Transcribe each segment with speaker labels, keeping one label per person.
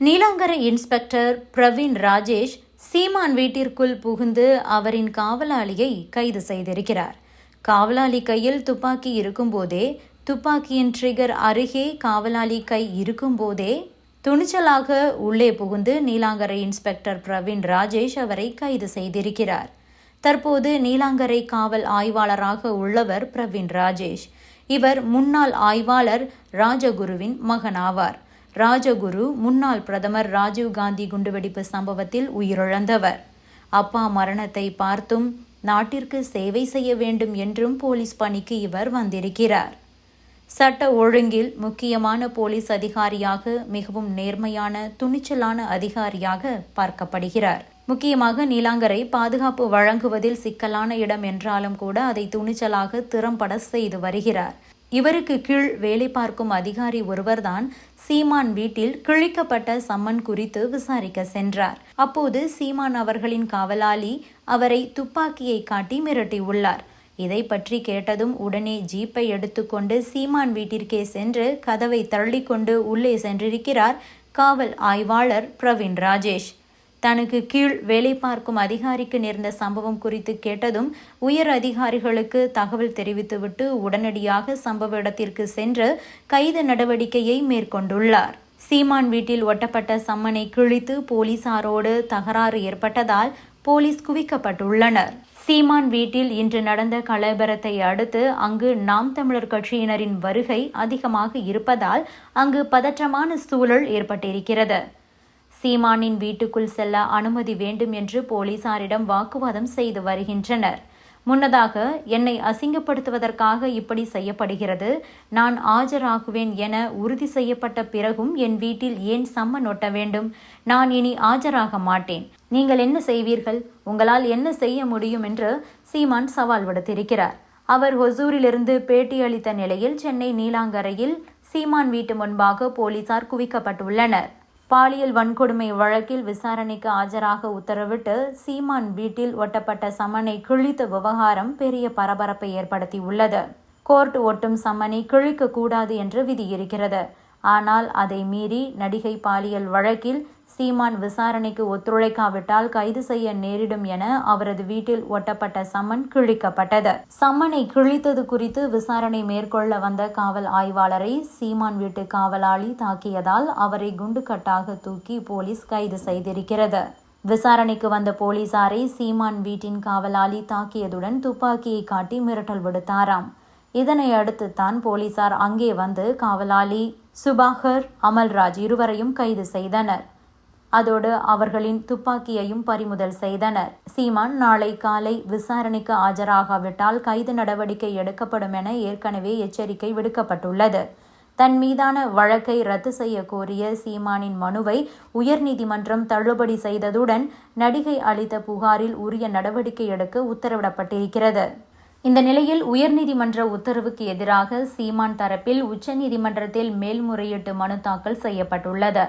Speaker 1: Neelankarai inspector Praveen Rajesh சீமான் வீட்டிற்குள் புகுந்து அவரின் காவலாளியை கைது செய்திருக்கிறார். காவலாளி கையில் துப்பாக்கி இருக்கும்போதே, துப்பாக்கியின் ட்ரிகர் அருகே காவலாளி கை இருக்கும்போதே துணிச்சலாக உள்ளே புகுந்து நீலாங்கரை இன்ஸ்பெக்டர் பிரவீன் ராஜேஷ் அவரை கைது செய்திருக்கிறார். தற்போது நீலாங்கரை காவல் ஆய்வாளராக உள்ளவர் பிரவீன் ராஜேஷ். இவர் முன்னாள் ஆய்வாளர் ராஜகுருவின் மகனாவார். ராஜகுரு முன்னாள் பிரதமர் ராஜீவ்காந்தி குண்டுவெடிப்பு சம்பவத்தில் உயிரிழந்தவர். அப்பா மரணத்தை பார்த்தும் நாட்டிற்கு சேவை செய்ய வேண்டும் என்றும் போலீஸ் பணிக்கு இவர் வந்திருக்கிறார். சட்ட ஒழுங்கில் முக்கியமான போலீஸ் அதிகாரியாக, மிகவும் நேர்மையான, துணிச்சலான அதிகாரியாக பார்க்கப்படுகிறார். முக்கியமாக நீலாங்கரை பாதுகாப்பு வழங்குவதில் சிக்கலான இடம் என்றாலும் கூட அதை துணிச்சலாக திறம்பட செய்து வருகிறார். இவருக்கு கீழ் வேலை பார்க்கும் அதிகாரி ஒருவர்தான் சீமான் வீட்டில் கிழிக்கப்பட்ட சம்மன் குறித்து விசாரிக்க சென்றார். அப்போது சீமான் அவர்களின் காவலாளி அவரை துப்பாக்கியை காட்டி மிரட்டியுள்ளார். இதை பற்றி கேட்டதும் உடனே ஜீப்பை எடுத்துக்கொண்டு சீமான் வீட்டிற்கே சென்று கதவை தள்ளிக்கொண்டு உள்ளே சென்றிருக்கிறார் காவல் ஆய்வாளர் பிரவீன் ராஜேஷ். தனக்கு கீழ் வேலை பார்க்கும் அதிகாரிக்கு நேர்ந்த சம்பவம் குறித்து கேட்டதும் உயர் அதிகாரிகளுக்கு தகவல் தெரிவித்துவிட்டு உடனடியாக சம்பவ இடத்திற்கு சென்று கைது நடவடிக்கையை மேற்கொண்டுள்ளார். சீமான் வீட்டில் ஒட்டப்பட்ட சம்மனை கிழித்து போலீசாரோடு தகராறு ஏற்பட்டதால் போலீஸ் குவிக்கப்பட்டுள்ளனர். சீமான் வீட்டில் இன்று நடந்த கலவரத்தை அடுத்து அங்கு நாம் தமிழர் கட்சியினரின் வருகை அதிகமாக இருப்பதால் அங்கு பதற்றமான சூழல் ஏற்பட்டிருக்கிறது. சீமானின் வீட்டுக்குள் செல்ல அனுமதி வேண்டும் என்று போலீசாரிடம் வாக்குவாதம் செய்து வருகின்றனர். முன்னதாக என்னை அசிங்கப்படுத்துவதற்காக இப்படி செய்யப்படுகிறது, நான் ஆஜராகுவேன் என உறுதி செய்யப்பட்ட பிறகும் என் வீட்டில் ஏன் சம்மன் ஒட்ட வேண்டும்? நான் இனி ஆஜராக மாட்டேன். நீங்கள் என்ன செய்வீர்கள்? உங்களால் என்ன செய்ய முடியும் என்று சீமான் சவால் விடுத்திருக்கிறார். அவர் ஹொசூரிலிருந்து பேட்டியளித்த நிலையில் சென்னை நீலாங்கரையில் சீமான் வீட்டு முன்பாக போலீசார் குவிக்கப்பட்டுள்ளனர். பாலியல் வன்கொடுமை வழக்கில் விசாரணைக்கு ஆஜராக உத்தரவிட்டு சீமான் வீட்டில் ஒட்டப்பட்ட சம்மனை கிழித்த விவகாரம் பெரிய பரபரப்பை ஏற்படுத்தியுள்ளது. கோர்ட் ஒட்டும் சம்மனை கிழிக்க கூடாது என்று விதி இருக்கிறது. ஆனால் அதை மீறி நடிகை பாலியல் வழக்கில் சீமான் விசாரணைக்கு ஒத்துழைக்காவிட்டால் கைது செய்ய நேரிடும் என அவரது வீட்டில் ஒட்டப்பட்ட சம்மன் கிழிக்கப்பட்டது. சம்மனை கிழித்தது குறித்து விசாரணை மேற்கொள்ள வந்த காவல் ஆய்வாளரை சீமான் வீட்டு காவலாளி தாக்கியதால் அவரை குண்டுக்கட்டாக தூக்கி போலீஸ் கைது செய்திருக்கிறது. விசாரணைக்கு வந்த போலீசாரை சீமான் வீட்டின் காவலாளி தாக்கியதுடன் துப்பாக்கியை காட்டி மிரட்டல் விடுத்தாராம். இதனை அடுத்து தான் போலீசார் அங்கே வந்து காவலாளி சுபாகர், அமல்ராஜ் இருவரையும் கைது செய்தனர். அதோடு அவர்களின் துப்பாக்கியையும் பறிமுதல் செய்தனர். சீமான் நாளை காலை விசாரணைக்கு ஆஜராகாவிட்டால் கைது நடவடிக்கை எடுக்கப்படும் என ஏற்கனவே எச்சரிக்கை விடுக்கப்பட்டுள்ளது. தன் மீதான வழக்கை ரத்து செய்ய கோரிய சீமானின் மனுவை உயர்நீதிமன்றம் தள்ளுபடி செய்ததுடன் நடிகை அளித்த புகாரில் உரிய நடவடிக்கை எடுக்க உத்தரவிடப்பட்டிருக்கிறது. இந்த நிலையில் உயர்நீதிமன்ற உத்தரவுக்கு எதிராக சீமான் தரப்பில் உச்சநீதிமன்றத்தில் மேல்முறையீட்டு மனு தாக்கல் செய்யப்பட்டுள்ளது.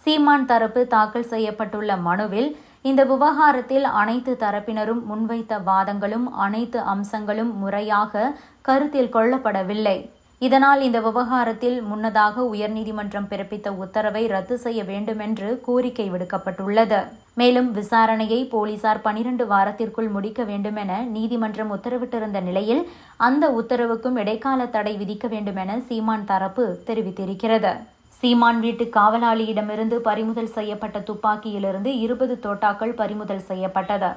Speaker 1: சீமான் தரப்பு தாக்கல் செய்யப்பட்டுள்ள மனுவில் இந்த விவகாரத்தில் அனைத்து தரப்பினரும் முன்வைத்த வாதங்களும் அனைத்து அம்சங்களும் முறையாக கருத்தில் கொள்ளப்படவில்லை. இதனால் இந்த விவகாரத்தில் முன்னதாக உயர்நீதிமன்றம் பிறப்பித்த உத்தரவை ரத்து செய்ய வேண்டுமென்று கோரிக்கை விடுக்கப்பட்டுள்ளது. மேலும் விசாரணையை போலீசார் 12 வாரத்திற்குள் முடிக்க வேண்டுமென நீதிமன்றம் உத்தரவிட்டிருந்த நிலையில் அந்த உத்தரவுக்கும் இடைக்கால தடை விதிக்க வேண்டுமென சீமான் தரப்பு தெரிவித்திருக்கிறது. சீமான் வீட்டு காவலாளியிடமிருந்து பறிமுதல் செய்யப்பட்ட துப்பாக்கியிலிருந்து 20 தோட்டாக்கள் பறிமுதல் செய்யப்பட்டது.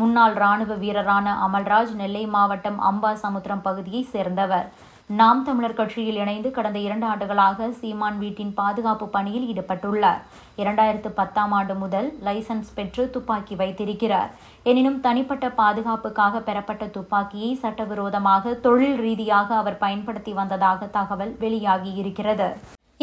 Speaker 1: முன்னாள் ராணுவ வீரரான அமல்ராஜ் நெல்லை மாவட்டம் அம்பாசமுத்திரம் பகுதியை சேர்ந்தவர். நாம் தமிழர் கட்சியில் இணைந்து கடந்த 2 ஆண்டுகளாக சீமான் வீட்டின் பாதுகாப்பு பணியில் ஈடுபட்டுள்ளார். 2010ஆம் ஆண்டு முதல் லைசன்ஸ் பெற்று துப்பாக்கி வைத்திருக்கிறார். எனினும் தனிப்பட்ட பாதுகாப்புக்காக பெறப்பட்ட துப்பாக்கியை சட்டவிரோதமாக தொழில் ரீதியாக அவர் பயன்படுத்தி வந்ததாக தகவல் வெளியாகியிருக்கிறது.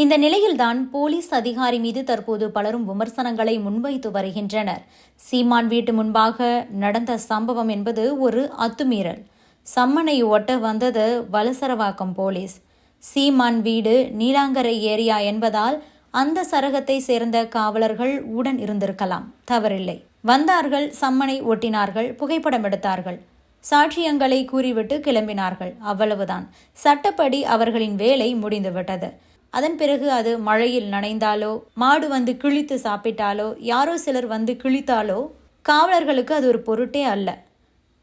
Speaker 1: இந்த நிலையில்தான் போலீஸ் அதிகாரி மீது தற்போது பலரும் விமர்சனங்களை முன்வைத்து வருகின்றனர். சீமான் வீட்டு முன்பாக நடந்த சம்பவம் என்பது ஒரு அத்துமீறல். சம்மனை ஒட்ட வந்தது வலசரவாக்கம் போலீஸ். சீமான் வீடு நீலாங்கரை ஏரியா என்பதால் அந்த சரகத்தை சேர்ந்த காவலர்கள் உடன் இருந்திருக்கலாம், தவறில்லை. வந்தார்கள், சம்மனை ஒட்டினார்கள், புகைப்படம் எடுத்தார்கள், சாட்சியங்களை கூறிவிட்டு கிளம்பினார்கள், அவ்வளவுதான். சட்டப்படி அவர்களின் வேலை முடிந்துவிட்டது. அதன் பிறகு அது மழையில் நனைந்தாலோ, மாடு வந்து கிழித்து சாப்பிட்டாலோ, யாரோ சிலர் வந்து கிழித்தாலோ காவலர்களுக்கு அது ஒரு பொருட்டே அல்ல.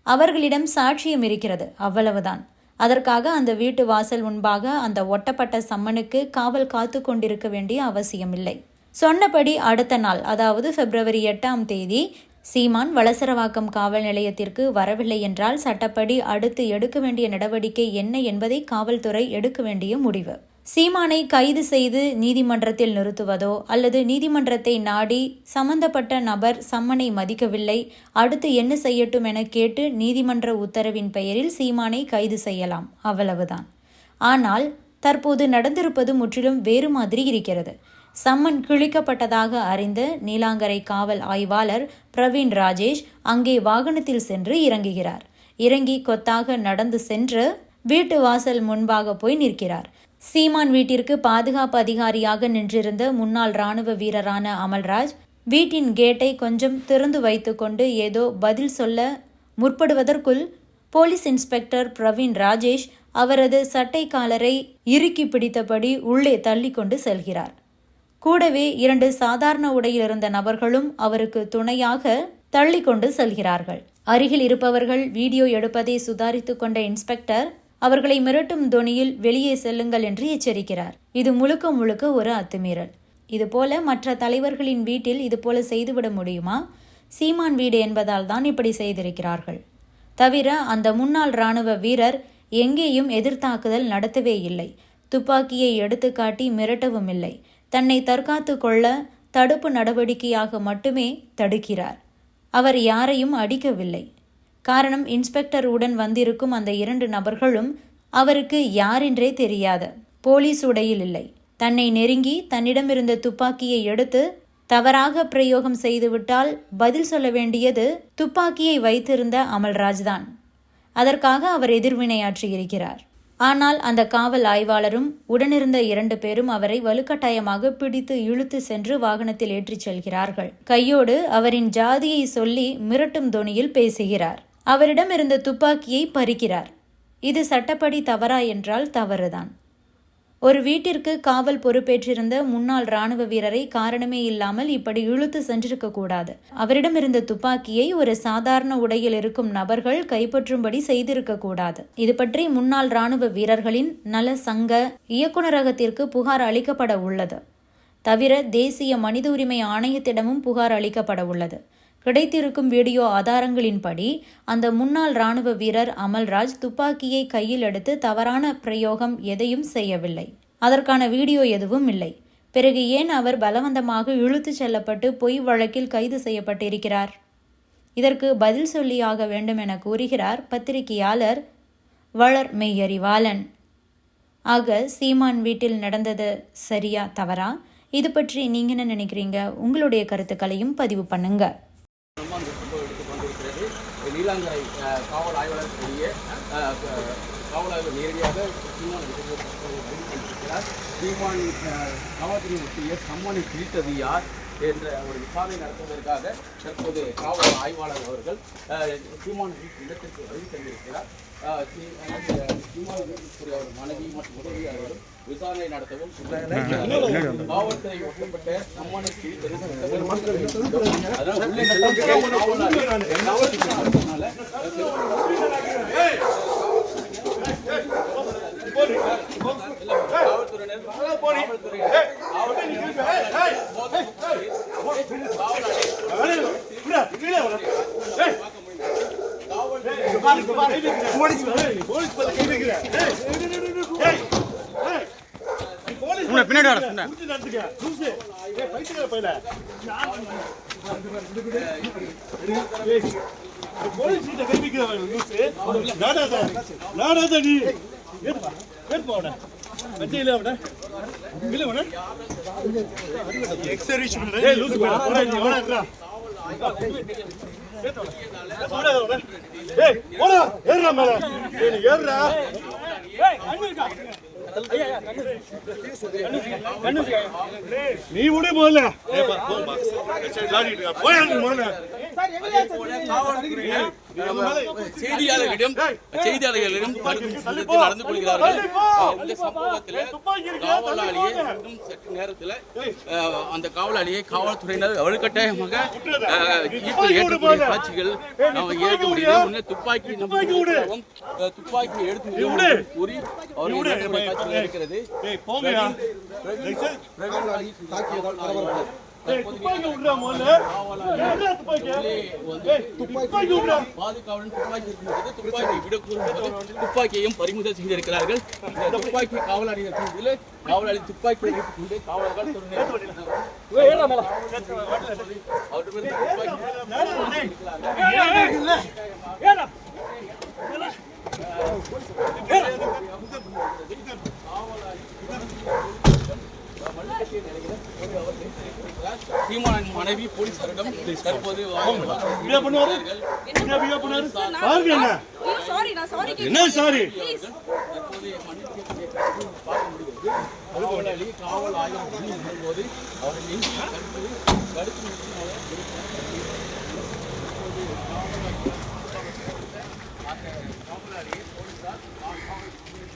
Speaker 1: அவர்களிடம் சாட்சியம் இருக்கிறது, அவ்வளவுதான். அதற்காக அந்த வீட்டு வாசல் முன்பாக அந்த ஒட்டப்பட்ட சம்மனுக்கு காவல் காத்து கொண்டிருக்க வேண்டிய அவசியமில்லை. சொன்னபடி அடுத்த நாள், அதாவது பிப்ரவரி 8ஆம் தேதி சீமான் வளசரவாக்கம் காவல் நிலையத்திற்கு வரவில்லை என்றால் சட்டப்படி அடுத்து எடுக்க வேண்டிய நடவடிக்கை என்ன என்பதை காவல்துறை எடுக்க வேண்டிய முடிவு. சீமானை கைது செய்து நீதிமன்றத்தில் நிறுத்துவதோ அல்லது நீதிமன்றத்தை நாடி சம்பந்தப்பட்ட நபர் சம்மனை மதிக்கவில்லை, அடுத்து என்ன செய்யட்டும் என கேட்டு நீதிமன்ற உத்தரவின் பெயரில் சீமானை கைது செய்யலாம், அவ்வளவுதான். ஆனால் தற்போது நடந்திருப்பது முற்றிலும் வேறு மாதிரி இருக்கிறது. சம்மன் கிழிக்கப்பட்டதாக அறிந்த நீலாங்கரை காவல் ஆய்வாளர் பிரவீன் ராஜேஷ் அங்கே வாகனத்தில் சென்று இறங்குகிறார். இறங்கி கொத்தாக நடந்து சென்று வீட்டு வாசல் முன்பாக போய் நிற்கிறார். சீமான் வீட்டிற்கு பாதுகாப்பு அதிகாரியாக நின்றிருந்த முன்னாள் இராணுவ வீரரான அமல்ராஜ் வீட்டின் கேட்டை கொஞ்சம் திறந்து வைத்துக்கொண்டு ஏதோ பதில் சொல்ல முற்படுவதற்குள் போலீஸ் இன்ஸ்பெக்டர் பிரவீன் ராஜேஷ் அவரது சட்டை காலரை இறுக்கி பிடித்தபடி உள்ளே தள்ளி கொண்டு செல்கிறார். கூடவே 2 சாதாரண உடையில் இருந்த நபர்களும் அவருக்கு துணையாக தள்ளி கொண்டு செல்கிறார்கள். அருகில் இருப்பவர்கள் வீடியோ எடுப்பதை சுதாரித்து கொண்ட இன்ஸ்பெக்டர் அவர்களை மிரட்டும் தொனியில் வெளியே செல்லுங்கள் என்று எச்சரிக்கிறார். இது முழுக்க முழுக்க ஒரு அத்துமீறல். இதுபோல மற்ற தலைவர்களின் வீட்டில் இதுபோல செய்துவிட முடியுமா? சீமான் வீடு என்பதால் தான் இப்படி செய்திருக்கிறார்கள். தவிர அந்த முன்னாள் இராணுவ வீரர் எங்கேயும் எதிர்த்தாக்குதல் நடத்தவே இல்லை. துப்பாக்கியை எடுத்து காட்டி மிரட்டவும் இல்லை. தன்னை தற்காத்து கொள்ள தடுப்பு நடவடிக்கையாக மட்டுமே தடுக்கிறார். அவர் யாரையும் அடிக்கவில்லை. காரணம், இன்ஸ்பெக்டர் உடன் வந்திருக்கும் அந்த 2 நபர்களும் அவருக்கு யாரென்றே தெரியாது. போலீஸ் உடையில் இல்லை. தன்னை நெருங்கி தன்னிடமிருந்த துப்பாக்கியை எடுத்து தவறாக பிரயோகம் செய்துவிட்டால் பதில் சொல்ல வேண்டியது துப்பாக்கியை வைத்திருந்த அமல்ராஜ் தான். அதற்காக அவர் எதிர்வினையாற்றியிருக்கிறார். ஆனால் அந்த காவல் ஆய்வாளரும் உடனிருந்த 2 பேரும் அவரை வலுக்கட்டாயமாக பிடித்து இழுத்து சென்று வாகனத்தில் ஏற்றிச் செல்கிறார்கள். கையோடு அவரின் ஜாதியை சொல்லி மிரட்டும் தொனியில் பேசுகிறார். அவரிடம் இருந்த துப்பாக்கியை பறிக்கிறார். இது சட்டப்படி தவறா என்றால் தவறுதான். ஒரு வீட்டிற்கு காவல் பொறுப்பேற்றிருந்த முன்னாள் இராணுவ வீரரை காரணமே இல்லாமல் இப்படி இழுத்து சென்றிருக்க கூடாது. அவரிடம் இருந்த துப்பாக்கியை ஒரு சாதாரண உடையில் இருக்கும் நபர்கள் கைப்பற்றும்படி செய்திருக்க கூடாது. இது பற்றி முன்னாள் இராணுவ வீரர்களின் நல சங்க இயக்குநரகத்திற்கு புகார் அளிக்கப்பட உள்ளது. தவிர தேசிய மனித உரிமை ஆணையத்திடமும் புகார் அளிக்கப்பட உள்ளது. கிடைத்திருக்கும் வீடியோ ஆதாரங்களின்படி அந்த முன்னாள் இராணுவ வீரர் அமல்ராஜ் துப்பாக்கியை கையில் எடுத்து தவறான பிரயோகம் எதையும் செய்யவில்லை. அதற்கான வீடியோ எதுவும் இல்லை. பிறகு ஏன் அவர் பலவந்தமாக இழுத்து செல்லப்பட்டு பொய் வழக்கில் கைது செய்யப்பட்டிருக்கிறார்? இதற்கு பதில் சொல்லியாக வேண்டும் என கூறுகிறார் பத்திரிகையாளர் வளர் மெய்யறிவாளன். ஆக சீமான் வீட்டில் நடந்தது சரியா தவறா? இது பற்றி நீங்க என்ன நினைக்கிறீங்க? உங்களுடைய கருத்துக்களையும் பதிவு பண்ணுங்க.
Speaker 2: நீலாங்கரை காவல் ஆய்வாளர் காவல் ஆய்வர் நேரடியாக சீமான் கொண்டிருக்கிறார். சீமான் காவல்துறை ஒட்டிய சம்மனை பிரித்தது யார் என்ற ஒரு விசாரணை நடத்துவதற்காக தற்போது காவல் ஆய்வாளர் அவர்கள் சீமான் இடத்திற்கு வருகை தந்திருக்கிறார். சீமானுடைய மனைவி மற்றும் உதவியாளர்களும் விசாரணை நடத்தவும் காவல்துறை ஒட்டப்பட்ட சம்மனை பிரித்தது
Speaker 3: நீ விடு போல
Speaker 2: செய்தியாளர்களிடம் நடந்து கொள்கிறார்கள். இந்த சம்பவத்தில் காவலாளியை இன்னும் சற்று நேரத்தில் அந்த காவலாளியை காவல்துறையினர் வலுக்கட்டாயமாக ஏற்றக்கூடிய காட்சிகள் நாம் ஏற்க முடியல. முன்னே துப்பாக்கி துப்பாக்கி எடுத்து கூறி அவர்கள் காட்சிகள் இருக்கிறது. துப்பாக்கியையும் பறிமுதல் செய்திருக்கிறார்கள். துப்பாக்கி காவலாளி காவலாளி துப்பாக்கி வைத்துக் கொண்டு காவலர்கள் சீமானின் மனைவி போலீசாரிடம் தற்போது காவல் ஆய்வு போது அவர்கள்